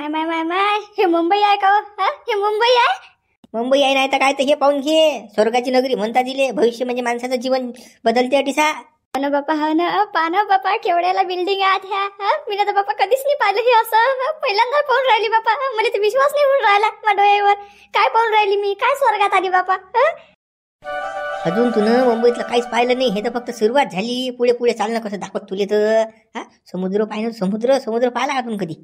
माय माय माय, हे मुंबई आहे का? हे मुंबई आहे? मुंबई आहे नाही तर काय, तर हे पाहून घे, स्वर्गाची नगरी म्हणता दिले. भविष्य म्हणजे माणसाचं जीवन बदलते अटीसा. हो ना बापा, हो ना. पाना बापा, केवढ्याला बिल्डिंग आहेत ह्या. मी तर बापा कधीच नाही पाहिलं हे असं. पहिल्यांदा पाहून राहिली बापा. मला तर विश्वास नाही होऊन राहिला माझ्या डोळ्यावर. काय पाहून राहिली मी, काय स्वर्गात आली बापा. अजून तू मुंबईतलं काहीच पाहिलं नाही. हे तर फक्त सुरुवात झाली. पुढे पुढे चालणं कसं दाखवत तुले तर. समुद्र पाहिलं, समुद्र पाहिला का तुम्ही कधी?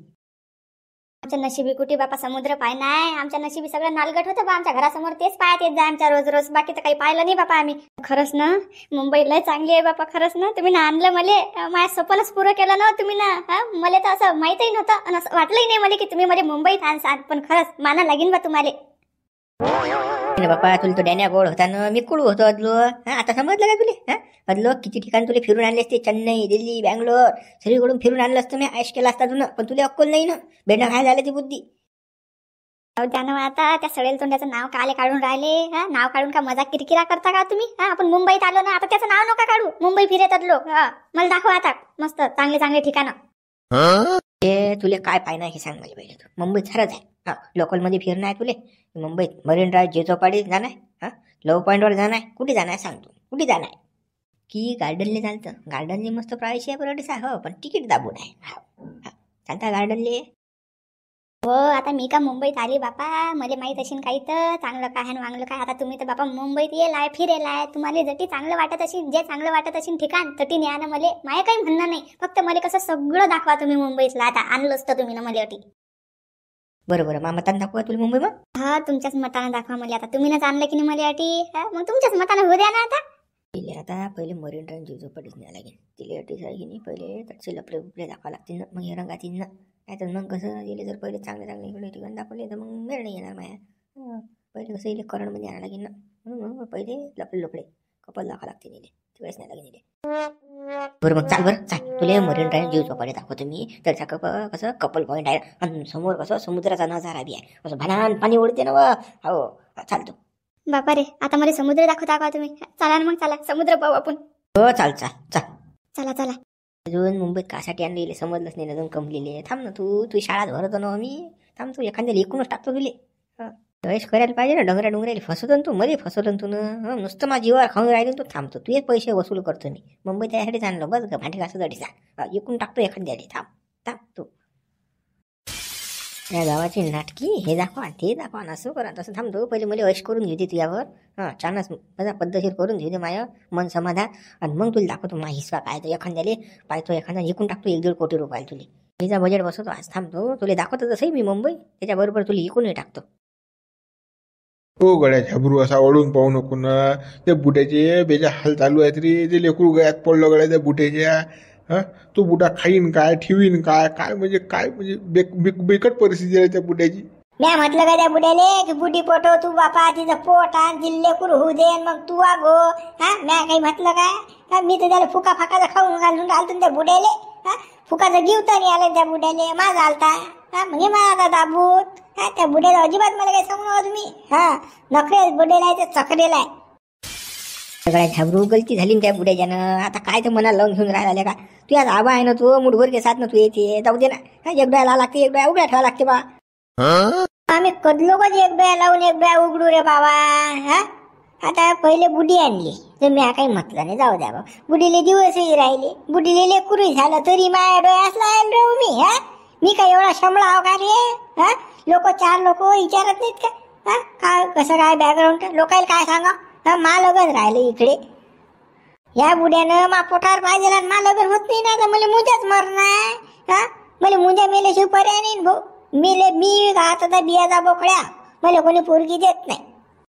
आमच्या नशिबी कुठे बापा समुद्र पाय नाही. आमच्या नशिबी सगळं नालगट होतं बा. आमच्या घरासमोर तेच पायात येत जाय आमच्या रोज रोज. बाकी तर काही पाहिलं नाही बापा आम्ही. खरंच ना, मुंबई लय चांगली आहे बापा. खरंच ना, तुम्ही ना आणलं मले. माझ्या स्वप्नच पुरं केलं ना तुम्ही ना. मला तर असं माहितही नव्हतं आणि असं वाटलंही नाही मला की तुम्ही मला मुंबईत आणसाल. पण खरंच माना लागेल बा तुम्हाला. बापा तुला तो डॅन्या गोड होता ना, मी कुळू होतो अदलो. आता समजलं का तुले? अदलो किती ठिकाणी तुला फिरून आणले असते. चेन्नई, दिल्ली, बँगलोर सगळीकडून फिरून आणलं असतं मी. ऐश केला असता तुला. पण तुला अक्कल नाही ना. बेंडा काय झालं ती बुद्धी. त्यानं आता त्या सडेल तोंडाचं नाव काले काढून राहिले. नाव काढून का मजाक किरकिरा करता का तुम्ही? आपण मुंबईत आलो ना, आता त्याचं नाव नका काढू. मुंबई फिरत लोक. मला दाखव आता मस्त चांगले चांगले ठिकाणं. तुले काय पाहिजे हे सांग मला पहिले. तू मुंबईत खरंच आहे. लोकल मध्ये फिरणं आहे तुले. मुंबईत मरीन ड्राईव्ह, जेजोपाडी जाणार आहे. लव पॉईंटवर जाणार आहे. कुठे जाणार सांगतो, कुठे जाणार आहे? की गार्डनले चालतं. गार्डनले मस्त प्रायशी आहे बरं. हो पण तिकीट दाबून आहे. चालता गार्डनले. हो आता मी का मुंबईत आली बापा. मला माहित असेल काही तर चांगलं काय आणि वांगलं काय. आता तुम्ही तर बापा मुंबईत येलाय, फिरेलाय. तुम्हाला जटी चांगलं वाटत असेल, जे चांगलं वाटत असेल ठिकाण तटी न्या ना. मला माया काही म्हणणं नाही. फक्त मला कसं सगळं दाखवा तुम्ही मुंबईतला. आता आणलं असतं तुम्ही ना मला अटी. बरोबर मा मतानं दाखवा तुला मुंबई मग. तुमच्याच मतानं दाखवा मला. आता तुम्ही नाच आणलं की नाही मला अटी. मग तुमच्याच मतानं होऊ द्या ना आता. पहिले मरीन ड्राईव्ह जेजोपाडीच न्याय लागेल. तिला अटी की नाही पहिले तसे लपडे उपडे दाखवा लागतील ना. मग हे रंगात येईल ना. नाही तर मग कसं गेले जर पहिले चांगले चांगले इकडे ठिकाण दाखवले तर मग वेळ नाही येणार माया. पहिले कसं येईल करणमध्ये आणायला लागेल ना. म्हणून मग पहिले लपडे लपडे कपल दाखवा लागते नेले. तिकडेच नाही लागेल. बरं मग चाल, बरं चाल. तुला मरीन ड्राईव्ह जीव चौपाटी दाखवतो मी. त्याचा कसं कपल पॉईंट आहे आणि समोर कसं समुद्राचा नजारा बी आहे. असं भनान पाणी उडते ना. हो चालतो बापा रे. आता मला समुद्र दाखवता का तुम्ही? चला ना मग, चला समुद्र पाहू आपण. हो चाल चाल चाल. चला चला. अजून मुंबईत कासाठी आणलेले समजलंच नाही. अजून कंपलेले. थांब ना तू शाळा भरतो ना मी. थांब तू एखाद्याला एकूणच टाकतो तुले. पैसे करायला पाहिजे ना. डोंगराला फसवतो तू. मध्ये फसवलं तू ना. नुसतं माझ्या जीवावर खाऊन राहिले तू. थांबतो तू. एक पैसे वसूल करतो मी. मुंबईत त्यासाठीच आणलं बस का. भांडी घासत एकूण टाकतो एखाद्याला. थांब तू. या गावाची नाटकी हे दाखवा ते दाखवा असं करा तसं. थांबतो पहिले मला ऐश करून घेते तुझ्यावर. छानच माझा पद्धतशीर करून घेऊ दे माझं मन समाधान. आणि मग तुला दाखवतो माझा हिस्सा काय. तो एखाद्याला पाहतो एखादा एकूण टाकतो 1-1.5 कोटी रुपयाला तुला. तिचा बजेट बसवतो आज. थांबतो तुला दाखवतो तसंही मी मुंबई. त्याच्याबरोबर तुला एकूणही टाकतो. हो गड्या झाबरू असा ओढून पाहू नको ना. ते बुड्याचे बेजा हाल चालू आहेत रे. ते लेकरू गळ्यात पडलं गड्या त्या बुड्याच्या. तो बुडा खाईन काय, ठेवीन काय, काय म्हणजे बेकट परिस्थिती आहे त्या बुड्याची. म्या म्हटलं का त्या बुड्याले की बुडी पोटो तू बापा तिचं पोट आण जिल्हे कुर होऊ दे मग तू आगो. म्या काही म्हटलं काय. मी तर त्याला फुका फाकाचं खाऊन घालून घालतो त्या बुड्याले. फुकाचं गिवता नाही आलं त्या बुड्याले. माझा आलता म्हणजे माझा दाबूत. त्या बुड्याला अजिबात मला काही सांगू नका तुम्ही. नखरे बुड्याला आहे ते चकरेला आहे. सगळ्या झाबरू गलती झाली त्या बुड्याच्यानं. आता काय तर मनाला लावून घेऊन राहिला का. तू आज आबा आहे ना तू. मुठभर के साथ ना तू येते. जाऊ दे ना. एक डोळ्याला लागते एक डोळ्या उघड्या ठेवा लागते बा. आम्ही कदलो कधी एक डोळ्या लावून एक डोळ्या उघडू रे बाबा. आता पहिले बुडी आणली तर मी काही म्हटलं नाही. जाऊ द्या बा. बुडीले दिवसही राहिले. बुडीले लेकरूही झालं तरी माझ्या डोळ्यास लावून राहू मी. मी काय एवढा शमळा हो का रे. चार लोक विचारत नाहीत का. काय कसं काय बॅकग्राऊंड लोकायला काय सांगा. मा लगन राहिलं इकडे. या बुड्यानं मा पोटावर पाहिजे मा लगन होत नाही ना. तर मला मुंजाच मरणार. मला मुंजा मेल्याशिवाय पर्याय नाही भाऊ. मी आता बियाचा बोकड्या. मला कोणी पोरगी देत नाही.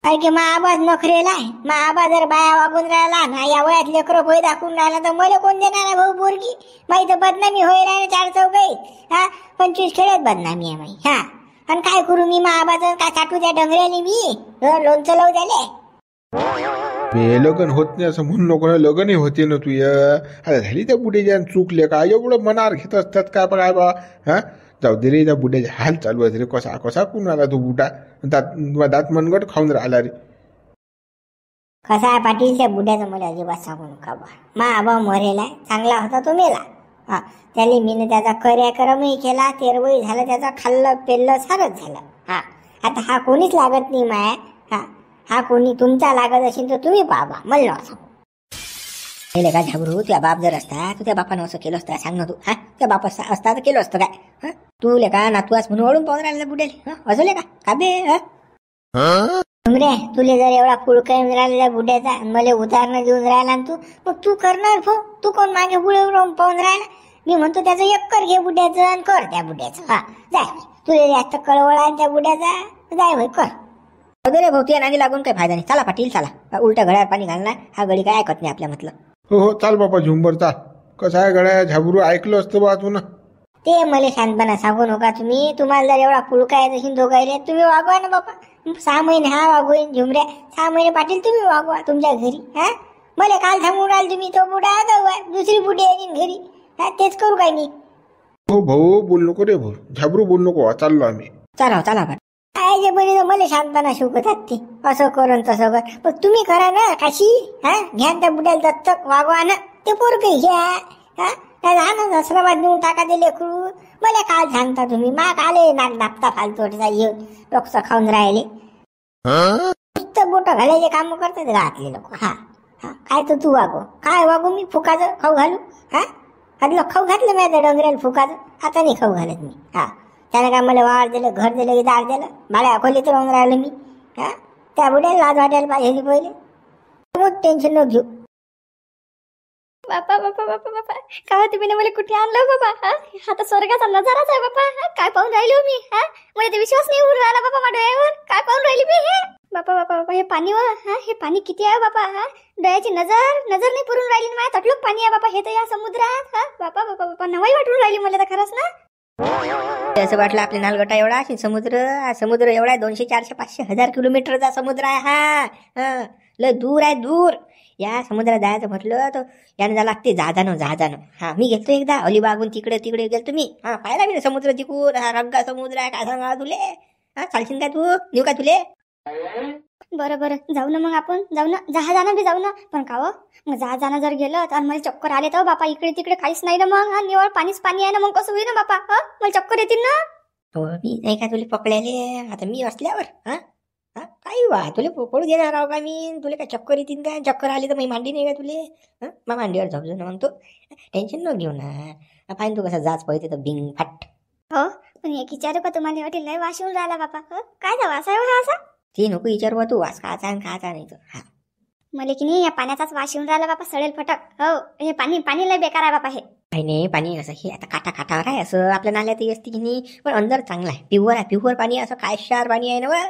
कारण की मा आवाज नखरेला आहे. मा आबा जर बाया वागून राहिला ना या वयात लेकरं पोय दाखवून राहिला तर मला कोण देणार आहे भाऊ पोरगी. माही तर बदनामी होई राहिली 4 चौकाईत. 25 खेड्यात बदनामी आहे माही. आणि काय करू मी मा आबाचं काय साठू त्या डंगऱ्याने मी लोणचं लावू द्याले. लगन होत नाही असं म्हणून नको. लगनही होते ना तुझ. आता झाली त्या बुड्याच्या चुकले का एवढं मनावर घेत असतात काय बा. जाऊ दे रे. त्या बुड्याचे हाल चालू आहेत रे. कसा कुणाला तो बुडा दात मनगट खाऊन राहिला रे. कसा आहे पाटील त्या बुड्याचं मला अजिबात सांगू नका बा. मा आबा मरेला चांगला होता तो मेला. हा त्याला मीनं त्याचा कर्याक्रमही केला, तेरवही झालं, त्याचा खाल्लं पेल्लं सारच झालं. हा आता हा कोणीच लागत नाही माया. हा कोणी तुमचा लागत असेल तर तुम्ही बाबा मला सांगू. पहिले का झाबरू, तुझ्या बाप जर असता तर त्या बापानं असं केलं असतं सांग ना तू. हा त्या बाप असता तर केलं असतं काय? हा तू लेका नातू आहेस म्हणून ओळून पाहून राहिला बुडेल. असं लेका का बे? रे तुले जर एवढा पुळका राहिलेला बुड्याचा, मला उदाहरणं देऊन राहिला तू, मग तू करणार भो. तू कोण मागे पुढे पाहून राहिला? मी म्हणतो त्याचं एक कर घे बुड्याचं आणि कर त्या बुड्याचं. हा जाय तुला जास्त कळवळ आहे त्या बुड्याचा, जाय भाई कर. रे भाऊ तुझ्या नादी लागून काही फायदा नाही. चला पाटील चला, उलट्या घड्यावर पाणी घालणार. हा गडी काय ऐकत नाही आपल्या म्हटलं. हो चाल बापा झुंबर चाल. कसं आहे गड्या झाबरू, ऐकलं असतं बा तू ना. ते मला शांतपणा सांगू नका तुम्ही. तुम्हाला जर एवढा पुळका आहे तशी दोघायले तुम्ही वागवा ना बापा. 6 महिने हा वागवेन झुमऱ्या, 6 महिने पाटील तुम्ही वागवा तुमच्या घरी. हा मला काल सांगून राहिल तुम्ही तो बुडा दुसरी बुडी आहे घरी. हा तेच करू काय मी? हो भाऊ बोल नको रे भाऊ, झाबरू बोल नको. चाललो आम्ही. चला चला पाटील. काय जे बरे मला शांतपणा शिकवतात ते असं करून तसं कर. पण तुम्ही करा ना काशी. हा घ्या त्या बुड्याला दत्तक, वागवा ना ते पोरके घ्या. हा लहान आश्रमात नेऊन टाका ते लेकरू. मला काल सांगता तुम्ही मा काले नाक दाबता फालतोडचा येऊन डोकसं खाऊन राहिले. नुसतं बोट घालायचे काम करतात गावातले लोक. हा काय तर तू वागो, काय वागू मी फुकाचं खाऊ घालू? हा आदलं खाऊ घातलं मी आता डोंगराला फुकाचं, आता नाही खाऊ घालत मी. हा त्यानं काय मला वाढ दिलं, घर दिलं की दार दिलं, भाड्या खोली तर राहून राहिलं मी. हा त्या बुड्याला लाज वाटायला पाहिजे पहिले. मग टेन्शन न घेऊ. बापा बापा बापा बापा, काय तुम्ही मला कुठे आणलं बाबा? हा तर स्वर्गाचा नजाराच आहे बापा. काय पाहून राहिलो मी? मला ते विश्वास नाही होऊन राहिला बाबा माझ्या डोळ्यावर. काय पाहून राहिली मी? बापा बापा बापा, हे पाणी हे पाणी किती आहे बापा? डोळ्याची नजर नाही पुरून राहिली. माझ्या तटलोक पाणी आहे बापा हे तर या समुद्रात. बापा बापा बापा, नवाई वाटून राहिली मला तर खरंच ना. असं वाटलं आपल्या नालगटा एवढा असेल समुद्र एवढा आहे. 200, 400, 500, 1000 किलोमीटरचा समुद्र आहे हा. लय दूर आहे दूर. या समुद्रात जायचं म्हटलं तर यानं जा लागते जहाजानं. हा मी गेलतो एकदा अलिबागून तिकडे गेलतो मी. हा पाहिला मी समुद्र तिकून. हा रंगा समुद्र आहे. काय सांगा तुले? हा चालशील काय तू? नेऊ का तुले? बरं जाऊ ना मग आपण. जाऊ ना जहाजानं बी जाऊ ना. पण का मग जहाजानं जर गेलं तर मला चक्कर आले तर बापा इकडे तिकडे काहीच नाही ना. मग निवळ पाणीच पाणी आहे ना. मग कसं होईल ना बापा? मला चक्कर येतील ना. हो मी नाही का तुले पकडायले आता मी असल्यावर? हा काही वा तुले पकडू देणार आहो का मी? तुले काय चक्कर येतील काय? चक्कर आली तर मी मांडी नाही का तुले? मग मांडीवर झोपजो ना. मग तो टेन्शन न घेऊ ना. पाहिजे तू कसं जाच पाहिजे तर बिंग फाट. हो पण एक विचारू का तुम्हाला? वाटेल नाही वाश येऊन राहिला बापा. काय जा वास आहे असा? ती नको विचार तू वास खायचा नाही तर. हा मला की नाही या पाण्याचाच वास येऊन राहिला बापा. सडेल फटक. हो हे पाणी लय बेकार आहे बापा हे. नाही पाणी असं हे आता काठावर आहे. असं आपल्या नाल्यातही असते की नाही, पण अंदर चांगलं आहे. प्युअर पाणी. असं काय क्षार पाणी आहे ना.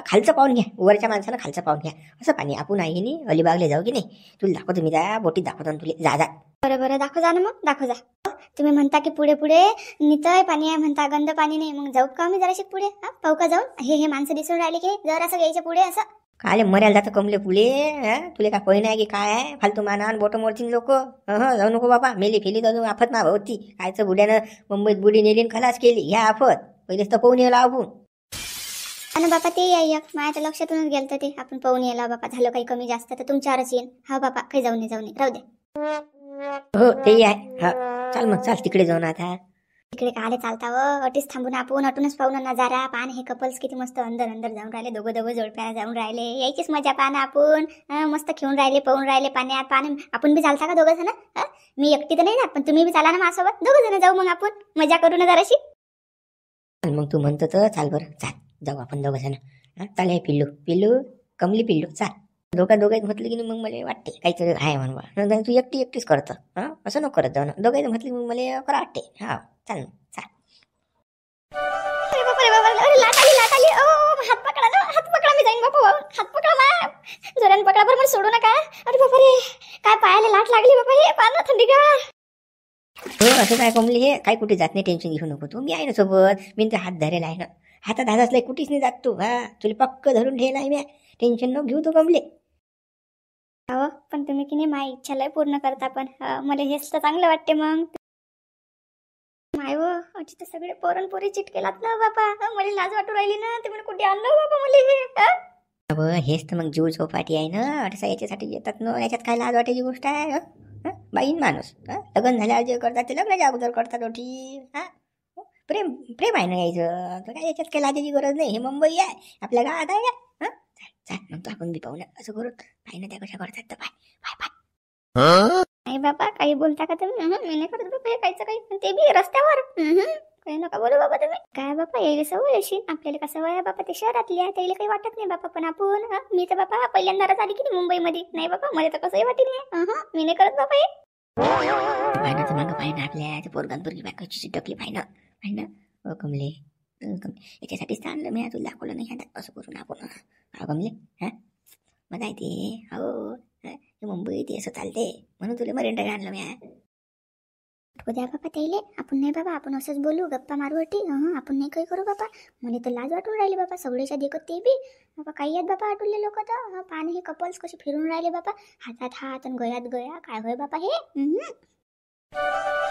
खालचं पाहून घ्या. वरच्या माणसानं खालचं पाहून घ्या. असं पाणी आपण आहे नाही. अलिबागले जाऊ की नाही, तुला दाखवतो मी. त्या बोटीत दाखवतो ना तुला. जा बरं दाखव जा ना. मग दाखव जा. तुम्ही म्हणता की पुढे नितळ पाणी आहे म्हणता, गंद पाणी नाही. मग जाऊ का मी जराशी पुढे? पाहू का जाऊन? हे माणसं दिसून राहिले की जरा असं घ्यायच्या पुढे असं. काय मर्याला जातं कमले पुले. तुले काय पहिलं आहे की काय आहे? फालतू मानान बोट मोडतील लोक. जाऊ नको बाबा. मेली जाऊ आफत ना होती. कायचं बुड्यानं मुंबईत बुडी नेली खलास केली. ह्या आफत पहिलेच तर पाहून यायला आपण. आणि बापा ते या माझ्या लक्षातूनच गेलं ते. आपण पाहून यायला बापा. झालं काही कमी जास्त तर तुमच्यावरच येईल. हा बापा काही जाऊ नये राहू दे. हो ते आहे. हा चाल तिकडे जाऊन आता. इकडे काले चालता अटीच थांबून आपण अटूनच पाहू ना नजारा. पान हे कपल्स किती मस्त अंदर जाऊन राहिले. दोघं जोडप्याला जाऊन राहिले. यायचीच मजा पान आपण. मस्त खेळून राहिले, पाहून राहिले पाण्यात. पाणी आपण बी चालता का दोघं जण? मी एकटी तर नाही जात, पण तुम्ही बी चाला ना माझ्यासोबत. दोघं जण जाऊ मग आपण. मजा करू ना जराशी. मग तू म्हणतो तर चाल बरं. चाल जाऊ आपण दोघं जण. चाल हे पिल्लू कमली पिल्लू चाल. दोघांत म्हटलं की मग मला वाटते काहीतरी आहे म्हणून. तू एकटीच करतं. असं नको करत जाऊ ना. दोघांत म्हटलं की मग मला करा वाटते. हा चाल. लाट आली. हात पकडा मी जाईन बापा. हात पकडा ना. जोराने पकडा बरं. मला सोडू नका. अरे बापा रे, काय पायाला लाट लागली बापा. हे पान थंडीगार. असं काय कमली हे काय कुठे जात नाही. टेन्शन घेऊ नको तू. मी आहे ना सोबत. मी ते हात धरेला आहे ना. हातात हात असलाय कुठेच नाही जात तू. तुला पक्क धरून ठेवला आहे मी. टेन्शन न घेऊ तू कमले. हो पण तुम्ही की नाही माझी इच्छा लय पूर्ण करता. पण मला हेच तर चांगलं वाटते. मग माय अची तर सगळे पोरी चिटकेलात ना बापा. मला लाज वाटू राहिली ना. ते मला कुठे आणलं बापा मला हे. हेच तर मग जीव चौपाटी आहे ना. असं याच्यासाठी येतात ना. याच्यात काय लाज वाटायची गोष्ट आहे? बाईन माणूस लग्न झाल्यावर जे करतात ते लग्नाच्या अगोदर करतात ओटी प्रेम प्रेम आहे ना यायचं तर काय याच्यात काही लाजाची गरज नाही. हे मुंबई आहे आपल्या गावात आहे का चाल मग तो आपण बी पाहू ना असं करू पाहि ना त्या कशा करतात तर पाय पाय पाय नाही बाबा काही बोलता का तुम्ही मी नाही करत बाबा हे कायचं काही पण ते बी रस्त्यावर काही नका बोलू बाबा तुम्ही. काय बाबा यायला सवय अशी आपल्याला का सवय आहे बाबा ते शहरातली आहे त्याला काही वाटत नाही बाबा. पण आपण मी तर बाबा पहिल्यांदाच आली की नाही मुंबईमध्ये नाही बाबा मला तर कसंही वाटत नाही मी नाही करत बाबा हे. पाहिजे मग पाहिजे आपल्या त्या पोरगांपैकी बायकोची चिटकली पाहिजे ओ कमले याच्यासाठीच आणलं मी तुला दाखवलं नाही आता असं करून आपण कमले मजा येते हो मुंबईत असं चालते म्हणून तुला मरीन ड्राईव्ह आणलं मी. उद्या बाबा त्याले आपण नाही बाबा आपण असंच बोलू गप्पा मारू वाटी आपण नाही काही करू बाबा. मला तर लाज वाटून राहिली बाबा सगळेच्या देखत ते बी बाबा काही आहेत बाबा आठवले लोक तर पाणी हे कपल्स कसे फिरून राहिले बाबा हातात हात आणि गळ्यात गळ्या काय होय बाबा हे.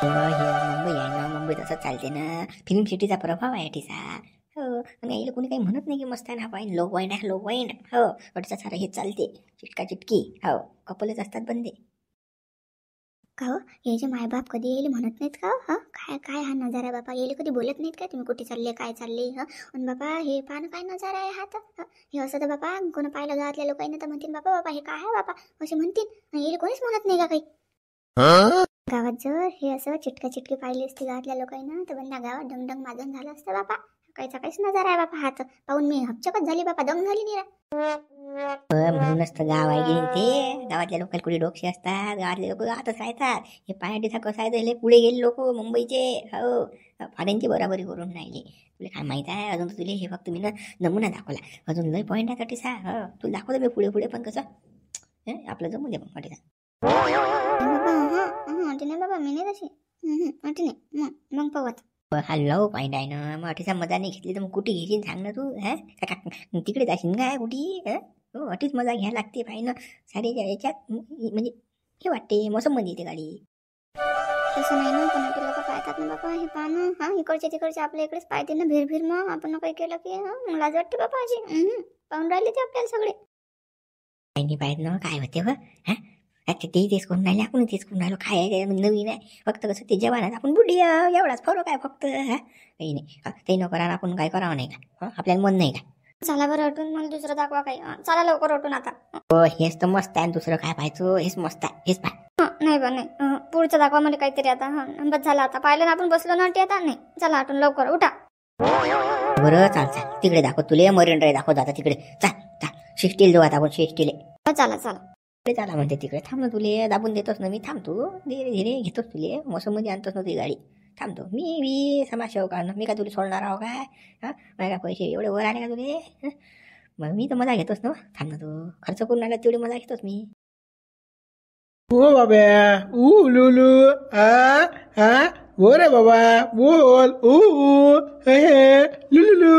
मुंबई आहे ना मुंबईत असं चालते ना फिल्म सिटीचा प्रभाव आहे तिचा हो. आणि यायला कोणी काही म्हणत नाही की मस्त आहे ना पॉईंट लो पॉईंट आहे लो पॉईंट हो अडीचा सारा हे चालते चिटका चिटकी हो कपलच असतात बंदे. का हो याचे मायबाप कधी येईल म्हणत नाहीत का काय काय हा नजारा बाबा येईल कधी बोलत नाहीत का तुम्ही कुठे चालले काय चालले आणि बाबा हे पान काय नजारा आहे हा तर हे असं तर बाबा कोण पाहिलं गावातल्या लोकांना तर म्हणतील बाबा बाबा हे काय आहे बाबा असे म्हणतील येईल कोणीच म्हणत नाही का काही. गावात जर हे असं चिटका चिटकी पाहिली असते गावातल्या लोकांना तर बंदा गावात डंगडंग माजून झालं असतं बाबा. काहीचा काहीच नजारा आहे बाबा हात पाहून मी हपचकच झाली बाबा दम झाली निरा. म्हणूनच तर गाव आहे गेली ते गावातल्या लोकांना कुठे डोक्षे असतात गावातले लोक गावातच राहतात. हे पाण्याचा कसं आहे तर पुढे गेले लोक मुंबईचे हो फाड्यांची बराबरी करून राहिली. तुला काय माहित आहे अजून तुला हे फक्त मी ना नमुना दाखवला अजून लय पॉईंट आहे तटीसा हो तुला दाखवतो मी पुढे पुढे पण कसं आपलं जमू दे मग पाटीचा. नाही बाबा मी नाही तशी नाही मग पाहत हा लव पॉईंट आहे ना मग अटीचा मजा नाही घेतली तर मग कुठे घेशील सांग ना तू तिकडे जाशील काय कुठे हो अटीच मजा घ्यायला लागते पाहिजे ना साऱ्याच्या याच्यात म्हणजे हे वाटते मोसम मध्ये येते गाडी. तसं नाही ना पण लोक पाहतात ना बाबा हे पाहणं इकडचे तिकडचे आपल्या इकडेच पाहते ना भीर मग आपण काही केलं की मग लाज वाटते बाबा अशी पाहून राहिले ते आपल्याला सगळे काही नाही पाहिजे ना काय होते व अच्छा ते तेच करून राहिले आपण तेच करून राहिलो काय आहे नवीन आहे फक्त कसं ते जवानात आपण बुढी एवढाच फरक आहे फक्त काही नाही ते न करा आपण काय करावं नाही का आपल्याला मन नाही का. चला बरं अटून मला दुसरं दाखवा काही चला लवकर अटून आता. हेच तर मस्त आहे दुसरं काय पाहायचं हेच मस्त आहे हेच पाय नाही बा नाही पुढचं दाखवा मला काहीतरी आता बस झालं आता पाहिलं ना आपण बसलो ना आता नाही चला आठवून लवकर उठा. बरं चाल तिकडे दाखव तुला मरीन ड्राईव्ह दाखव जाता तिकडे चाल शिस्टील जाऊ आता आपण शिस्टीले चला चला म्हणते तिकडे थांब ना तुले दाबून देतोस ना मी थांबतो धीरे धीरे घेतोस तुले मोसम मध्ये आणतोस ना ती गाडी थांबतो मी समाजसेवक काढणं मी का तुला सोडणार आहो काय माझ्या का पैसे एवढे वर आले का तुले मग मी तर मजा घेतोस ना थांब ना तू खर्च करून आला तेवढी मजा घेतोस मी. ओ बाबा लुलू बोल रे बाबा बोल लुलू.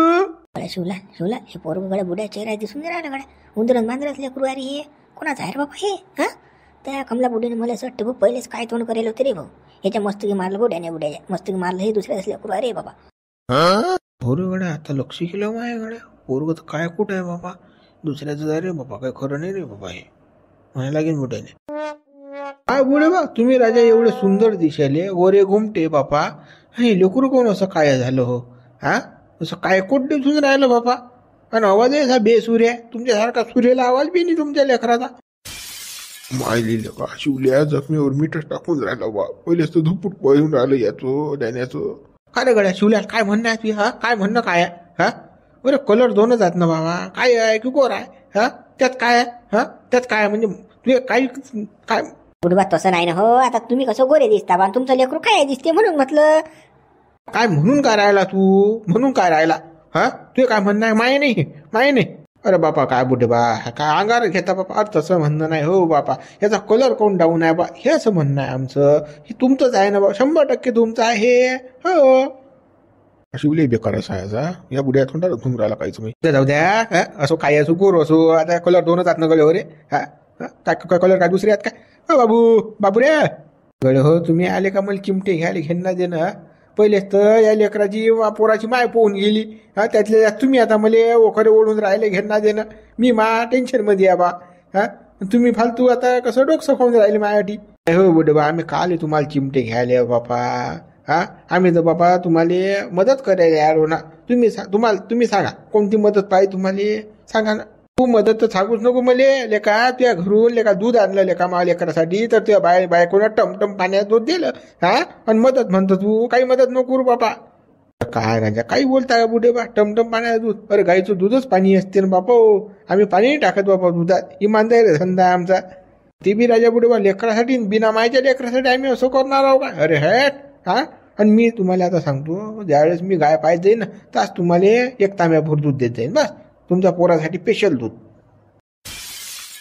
शिवला हे पोरग गड्या बुड्या चेहरा दिसून नाही राहिला गड्या उंदरच मांजरच लेकरू अरे हे कोणाचं आहे रे बाबा हे त्या कमला बुड्याने मला असं वाटतं भाऊ पहिलेच काय तोंड करेल होते रे भाऊ याच्या मस्तकी मारलं बुड्याने बुड्याच्या मस्तकी मारलं हे दुसऱ्याच लेकरू अरे बाबा. पोरं गड्या आता लक्ष केलं माय गड्या पोरग तर काय कुठं आहे बाबा दुसऱ्याचं आहे रे बाबा काय खरं नाही रे बाबा हे म्हणायला लागेल बुड्याने. काय बुडे बा तुम्ही राजा एवढे सुंदर दिसायले गोरे घुमटे बापा हे लेकरू कोण असं काय झालं हो असं काय कोट दिसून राहिलं बापा आणि आवाज आहे बेसूर्य तुमच्यासारखा सूर्याला आवाज बी नाही तुमच्या लेकराचा. मायली लेका शिवल्या जखमीवर मीठच टाकून राहिला बा पहिलेच तर धुपूट पळून राहिलं याचं डॅन्याचं. काय रे गड्या शिवल्या काय म्हणणं आहे तुझी काय म्हणणं काय आहे बरं कलर दोनच आहेत ना बाबा काय आहे की गोर आहे त्यात काय आहे त्यात काय म्हणजे तुझे काही काय बुडबा तसं नाही ना हो आता तुम्ही कसं गोरे दिसता बा तुमचं लेकरू काय दिसते म्हणून म्हटलं. काय म्हणून काय राहिला तू म्हणून काय राहिला तुझे काय म्हणणं आहे माय नाही अरे बापा काय बुढे बा काय अंगार घेता बापा अरे तसं म्हणणं नाही हो बापा याचा कलर कोण डाऊन आहे बा हे असं म्हणणं आहे आमचं हे तुमचंच आहे ना बा 100% तुमचं आहे हो. शिवले बेकार असा याचा या बुड्या तोंडाला घुम राहिला काही तुम्ही जाऊ द्या असो काय असो गोर असो आता कलर दोनच आहेत ना गळे रे काय कलर काय दुसरे आहेत काय बाबू रे गळे हो तुम्ही आले का मला चिमटे घ्यायला घेणं देणं पहिलेच तर या लेकराची पोराची माय पोहून गेली त्यातल्या तुम्ही आता मला ओखरे ओढून राहिले घेणं देणं मी टेन्शन मध्ये आहे बा तुम्ही फालतू आता कसं डोकं खाऊन राहिले माझ्यासाठी हो बुडे बा, आम्ही काल तुम्हाला चिमटे घ्यायला बापा. हा, आम्ही तर बापा तुम्हाला मदत करायला आलो ना. तुम्ही सांगा कोणती मदत पाहिजे तुम्हाला, सांगा ना. तू मदत तर सांगूच नको मले. लेका तुझ्या घरून लेका दूध आणलं लेका मा लेकरासाठी, तर तुझ्या बायकोनं टमटम पाण्यात दूध दिलं. हा, आणि मदत म्हणतो तू, काही मदत नको करू बापा. काय राजा काही बोलता का बुडे बा, टमटम पाण्यात दूध? अरे गाईचं दूधच पाणी असते ना बापा. आम्ही पाणी नाही टाकत बापा दुधात. इमानदार धंदा आमचा. ते बी राजा बुडे बा लेकरासाठी, बिना मायच्या लेकरासाठी आम्ही असं करणार आहोत का? अरे हॅट. हा, आणि मी तुम्हाला आता सांगतो, ज्यावेळेस मी गाय पाहिजे जाईन ना, त्याच तुम्हाला 1 तांब्याभर दूध देत जाईन बस, तुमच्या पोरासाठी स्पेशल दूध.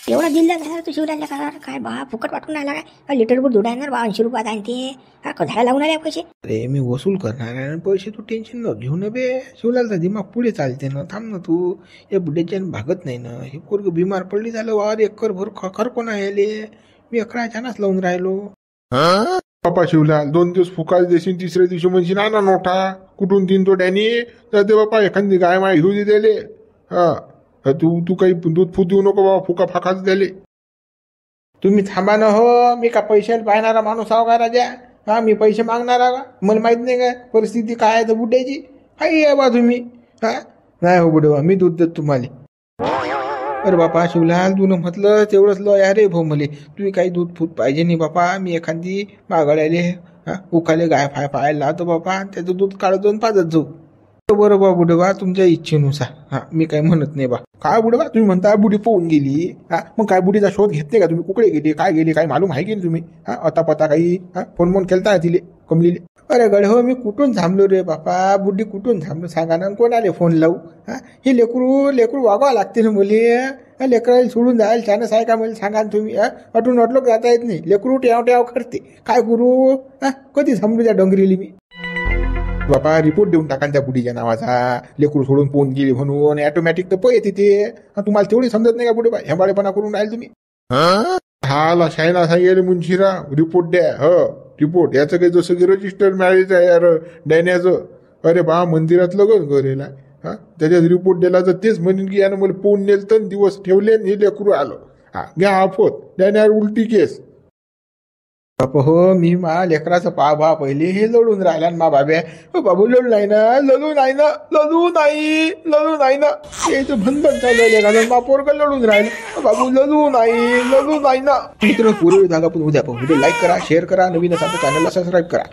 एवढा दिला झाला तू शिवराजला का? काय बा फुकट वाटून राहिला काय? लिटरभर दूध आहे ना बा, 80 रुपयात आहे ते. हा, कधाला लावून आले पैसे? अरे मी वसूल करणार आहे पैसे, तू टेन्शन न घेऊ न बे. शिवलालचा दिमाग पुढे चालते ना. थांब ना तू, या बुड्याच्या भागत नाही ना. हे पोरग बिमार पडली झालं वार, 1 कर भर खर कोण आहे मी 11 लावून राहिलो. बापा शिवलाल 2 दिवस फुकाच देशील, 3ऱ्या दिवशी म्हणशील ना नोटा कुठून तीन तो डॅनी. तर ते बापा एखादी गाय माय घेऊ दे दिले. हा, तू काही दूध फूट देऊ नको बाबा, फुका फाकाच दिले. तुम्ही थांबा ना हो. मी का पैशाला पाहणारा माणूस आहो का राजा? हा, मी पैसे मागणारा का? मला माहित नाही का परिस्थिती काय आहे तर बुड्याची? काही आहे बा तुम्ही. हा, नाही हो बुडे बा, मी दूध देत तुम्हाला. अरे बापा शिवलाल, तू म्हटलं तेवढंच लय अरे भाऊ मले. तुम्ही काही दूध फूट पाहिजे नाही बापा. मी एखादी मागडायले उखाले गाय पाहायला लावतो बापा, त्याचं दूध काढत जाऊन पाजत जाऊ. बरं बा बुडे बा, तुमच्या इच्छेनुसार. हा, मी काही म्हणत नाही बा. काय बुडे बा, तुम्ही म्हणता बुडी पोहून गेली. हा, मग काय बुडीचा शोध घेत नाही का तुम्ही? कुकडे गेली, काय गेली, काय मालूम आहे की तुम्ही? हा, आता पता काही फोन केलता तिले कमलीले? अरे गड हो, मी कुठून थांबलो रे बापा. बुड्डी कुठून थांबलो सांगा ना, कोणाले फोन लावू? हा, हे लेकरू वागावं लागते ना मुली. लेकराला सोडून जायला छानच आहे का मला सांगा ना तुम्ही? अटून अटलोक जाता येत नाही. लेकरू ट्याव करते, काय करू? कधी थांबलो त्या डोंगरीली मी? बापा रिपोर्ट देऊन टाका त्या बुडीच्या नावाचा. लेकरू सोडून पोहून गेली म्हणून ऑटोमॅटिक तर पय तिथे. तुम्हाला तेवढी समजत नाही का बुडे बा? हेंबाळेपणा करून राहील तुम्ही. हा शायना सांगेल मुंशीरा रिपोर्ट द्या. रिपोर्ट याचं काही जसं की रजिस्टर मॅरेज आहे यार डॅन्याचं. अरे बा मंदिरात लगन करेला. हा, त्याच्यात रिपोर्ट दिला तर तेच म्हणेन की यानं मला पोहून नेल तर दिवस ठेवले हे लेकरू आलं. हा, घ्या आफत डॅन्यावर उलटी केस. बापा हो, मी मा लेकराचं पहा पहिले हे लढून राहिला मा बाब्या. बाबू लढू नाही ना, लढू नाही ना. याचं भनभन चालू आहे लेखाचं. मा पोरग लढून राहिलं. बाबू लढू नाही ना. मित्र पूर्वी जागा पण उद्या पाहू. लाईक करा, शेअर करा, नवीन असा चॅनलला सबस्क्राईब करा.